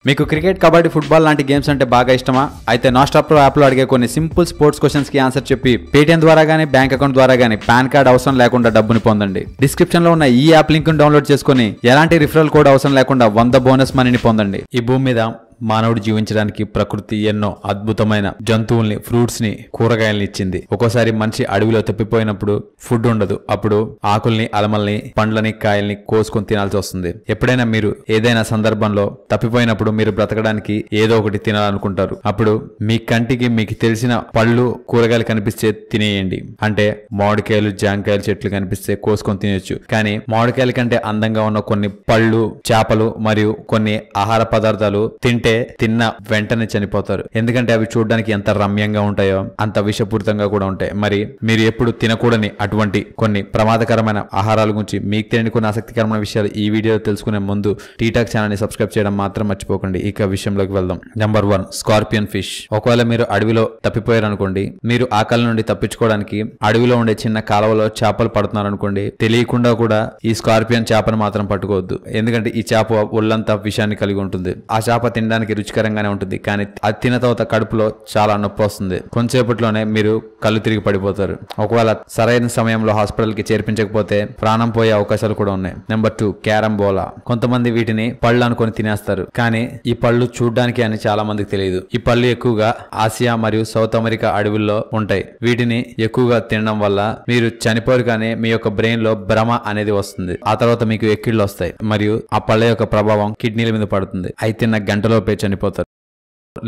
మీకు cricket, kabaddi, football లాంటి games అంటే బాగా ఇష్టమా? అయితే నాస్టాప్ ప్రో యాప్ లో అడిగే కొన్ని సింపుల్ స్పోర్ట్స్ క్వశ్చన్స్ కి ఆన్సర్ చెప్పి పేటిఎం ద్వారా గానీ, బ్యాంక్ అకౌంట్ ద్వారా గానీ పాన్ కార్డ్ అవసరం లేకుండా డబ్బుని పొందండి. డిస్క్రిప్షన్ లో ఉన్న ఈ యాప్ లింక్ డౌన్లోడ్ చేసుకుని ఎలాంటి రిఫరల్ కోడ్ అవసరం లేకుండా 100 బోనస్ మనీని పొందండి. ఈ భూమి మీద మానవుడు జీవించడానికి ప్రకృతి ఎన్నో అద్భుతమైన జంతువుల్ని, ఫ్రూట్స్ ని, కూరగాయల్ని ఇచ్చింది. ఒక్కోసారి మనిషి అడవిలో తప్పిపోయినప్పుడు ఫుడ్ ఉండదు. అప్పుడు ఆకుల్ని, అలమల్ని, పండ్లని, కాయల్ని కోసుకొని తినాల్సి వస్తుంది. ఎప్పుడైనా మీరు ఏదైనా సందర్భంలో తప్పిపోయినప్పుడు మీరు బ్రతకడానికి ఏదో ఒకటి తినాలనుకుంటారు. అప్పుడు మీ కంటికి మీకు తెలిసిన పళ్ళు, కూరగాయలు కనిపిస్తే తినేయండి. అంటే మామిడికాయలు, జాంకాయలు చెట్లు కనిపిస్తే కోసుకొని తినేయొచ్చు. కానీ మామిడికాయల కంటే అందంగా ఉన్న కొన్ని పళ్ళు, చేపలు మరియు కొన్ని ఆహార పదార్థాలు తిన్న వెంటనే చనిపోతారు. ఎందుకంటే అవి చూడడానికి ఎంత రమ్యంగా ఉంటాయో అంత విషపూరితంగా కూడా ఉంటాయి. మరి మీరు ఎప్పుడు తినకూడని అటువంటి కొన్ని ప్రమాదకరమైన ఆహారాల గురించి మీకు తెలియని కొన్ని ఆసక్తికరమైన విషయాలు ఈ వీడియో తెలుసుకునే ముందు టీటాక్ ఛానల్ ని సబ్స్క్రైబ్ చేయడం మాత్రం మర్చిపోకండి. ఇక విషయంలోకి వెళ్దాం. Number 1, scorpion fish. ఒకవేళ మీరు అడవిలో తప్పిపోయారు అనుకోండి, మీరు ఆకలి నుండి తప్పించుకోవడానికి అడవిలో ఉండే చిన్న కాలువలో చేపలు పడుతున్నారు అనుకోండి, తెలియకుండా కూడా ఈ స్కార్పియన్ చేపను మాత్రం పట్టుకోవద్దు. ఎందుకంటే ఈ చేప ఒళ్ళంతా విషాన్ని కలిగి ఉంటుంది. ఆ చేప తినడానికి రుచికరంగానే ఉంటుంది, కానీ అది తిన్న తర్వాత కడుపులో చాలా నొప్పి వస్తుంది. కొంతసేపట్లోనే మీరు కళ్ళు తిరిగి పడిపోతారు. ఒకవేళ సరైన సమయంలో హాస్పిటల్ కి చేర్పించకపోతే ప్రాణం పోయే అవకాశాలు కూడా ఉన్నాయి. Number 2, carambola. కొంతమంది వీటిని పళ్ళు అనుకొని తినేస్తారు, కానీ ఈ పళ్ళు చూడ్డానికి అని చాలా మందికి తెలియదు. ఈ పళ్ళు ఎక్కువగా ఆసియా మరియు సౌత్ అమెరికా అడవుల్లో ఉంటాయి. వీటిని ఎక్కువగా తినడం వల్ల మీరు చనిపోరు, కానీ మీ యొక్క బ్రెయిన్ లో భ్రమ అనేది వస్తుంది. ఆ తర్వాత మీకు ఎక్కిళ్ళు వస్తాయి మరియు ఆ పళ్ళ యొక్క ప్రభావం కిడ్నీల మీద పడుతుంది. అయి తిన్న గంటలోపే చనిపోతారు.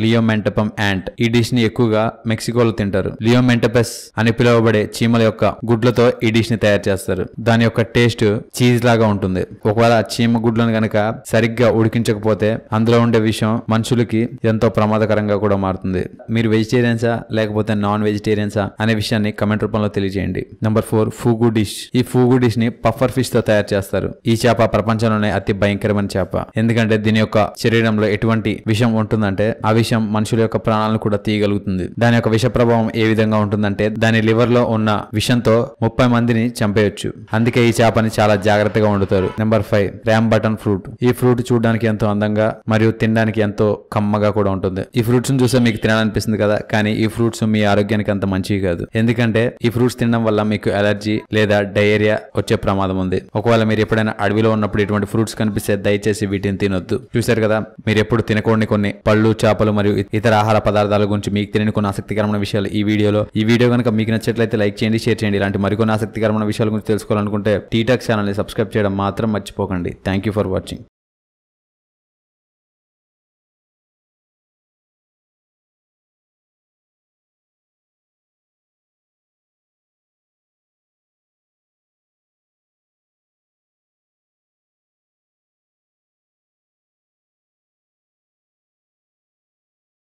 లియోమెంటపమ్ యాంట్. ఈ డిష్ ని ఎక్కువగా మెక్సికోలో తింటారు. లియోమెంటపస్ అని పిలువబడే చీమల యొక్క గుడ్లతో ఈ డిష్ ని తయారు చేస్తారు. దాని యొక్క టేస్ట్ చీజ్ లాగా ఉంటుంది. ఒకవేళ ఆ చీమ గుడ్లను గనక సరిగ్గా ఉడికించకపోతే అందులో ఉండే విషయం మనుషులకి ఎంతో ప్రమాదకరంగా కూడా మారుతుంది. మీరు వెజిటేరియన్సా లేకపోతే నాన్ వెజిటేరియన్సా అనే విషయాన్ని కమెంట్ రూపంలో తెలియజేయండి. Number 4, fugu dish. ఈ ఫూగు డిష్ ని పఫర్ ఫిష్ తో తయారు చేస్తారు. ఈ చేప ప్రపంచంలోనే అతి భయంకరమైన చేప. ఎందుకంటే దీని యొక్క శరీరంలో ఎటువంటి విషం ఉంటుందంటే ఆ విషయం మనుషుల యొక్క ప్రాణాలను కూడా తీయగలుగుతుంది. దాని యొక్క విష ప్రభావం ఏ విధంగా ఉంటుందంటే దాని లివర్ లో ఉన్న విషంతో 30 మందిని చంపేయొచ్చు. అందుకే ఈ చేపని చాలా జాగ్రత్తగా వండుతారు. Number 5, RAM button fruit. ఈ ఫ్రూట్ చూడడానికి ఎంతో అందంగా మరియు తినడానికి ఎంతో కమ్మగా కూడా ఉంటుంది. ఈ ఫ్రూట్స్ ని చూస్తే మీకు తినాలనిపిస్తుంది కదా, కానీ ఈ ఫ్రూట్స్ మీ ఆరోగ్యానికి అంత మంచివి కాదు. ఎందుకంటే ఈ ఫ్రూట్స్ తినడం వల్ల మీకు అలర్జీ లేదా డయేరియా వచ్చే ప్రమాదం ఉంది. ఒకవేళ మీరు ఎప్పుడైనా అడవిలో ఉన్నప్పుడు ఇటువంటి ఫ్రూట్స్ కనిపిస్తే దయచేసి వీటిని తినొద్దు. చూశారు కదా, మీరు ఎప్పుడు తినకూడని కొన్ని పళ్ళు, చేపలు మరియు ఇతర ఆహార పదార్థాల గురించి మీకు తెలియని కొన్ని ఆసక్తికరమైన విషయాలు ఈ వీడియో కనుక మీకు నచ్చినట్లయితే లైక్ చేయండి, షేర్ చేయండి. ఇలాంటి మరికొన్ని ఆసక్తికరమైన విషయాల గురించి తెలుసుకోవాలనుకుంటే టీటాక్ ఛానల్ ని సబ్స్క్రైబ్ చేయడం మాత్రం మర్చిపోకండి. Thank you for watching.